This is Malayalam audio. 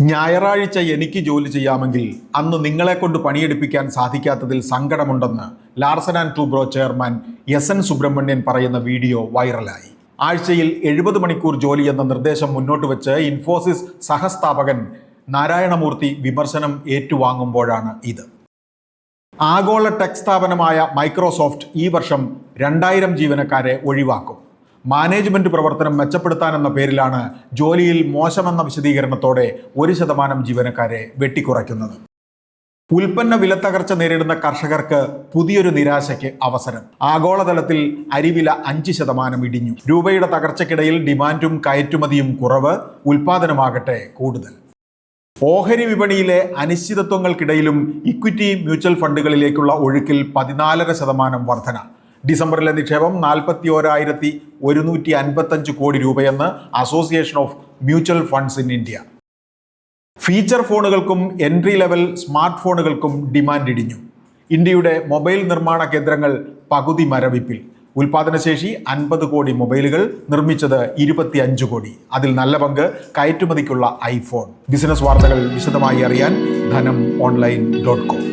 ഞായറാഴ്ച എനിക്ക് ജോലി ചെയ്യാമെങ്കിൽ അന്ന് നിങ്ങളെക്കൊണ്ട് പണിയെടുപ്പിക്കാൻ സാധിക്കാത്തതിൽ സങ്കടമുണ്ടെന്ന് Larsen and Toubro chairman S N. Subrahmanyan പറയുന്ന വീഡിയോ വൈറലായി. ആഴ്ചയിൽ 70 മണിക്കൂർ ജോലി എന്ന നിർദ്ദേശം മുന്നോട്ട് വെച്ച് ഇൻഫോസിസ് സഹസ്ഥാപകൻ നാരായണമൂർത്തി വിമർശനം ഏറ്റുവാങ്ങുമ്പോഴാണ് ഇത്. ആഗോള ടെക് സ്ഥാപനമായ മൈക്രോസോഫ്റ്റ് ഈ വർഷം 2000 ജീവനക്കാരെ ഒഴിവാക്കും. മാനേജ്മെന്റ് പ്രവർത്തനം മെച്ചപ്പെടുത്താനെന്ന പേരിലാണ് ജോലിയിൽ മോശമെന്ന വിശദീകരണത്തോടെ 1% ജീവനക്കാരെ വെട്ടിക്കുറയ്ക്കുന്നത്. ഉൽപ്പന്ന വിലത്തകർച്ച നേരിടുന്ന കർഷകർക്ക് പുതിയൊരു നിരാശയ്ക്ക് അവസരം. ആഗോളതലത്തിൽ അരിവില 5% ഇടിഞ്ഞു. രൂപയുടെ തകർച്ചയ്ക്കിടയിൽ ഡിമാൻഡും കയറ്റുമതിയും കുറവ്, ഉൽപാദനമാകട്ടെ കൂടുതൽ. ഓഹരി വിപണിയിലെ അനിശ്ചിതത്വങ്ങൾക്കിടയിലും ഇക്വിറ്റി മ്യൂച്വൽ ഫണ്ടുകളിലേക്കുള്ള ഒഴുക്കിൽ 14% വർധന. ഡിസംബറിലെ നിക്ഷേപം 41,155 കോടി രൂപയെന്ന് association of mutual funds in India. Feature ഫോണുകൾക്കും എൻട്രി ലെവൽ സ്മാർട്ട് ഫോണുകൾക്കും ഡിമാൻഡ് ഇടിഞ്ഞു. ഇന്ത്യയുടെ മൊബൈൽ നിർമ്മാണ കേന്ദ്രങ്ങൾ പകുതി മരവിപ്പിൽ. ഉൽപാദനശേഷി 50 കോടി മൊബൈലുകൾ, നിർമ്മിച്ചത് 25 കോടി. അതിൽ നല്ല പങ്ക് കയറ്റുമതിക്കുള്ള ഐഫോൺ. ബിസിനസ് വാർത്തകൾ വിശദമായി അറിയാൻ ധനം online.com.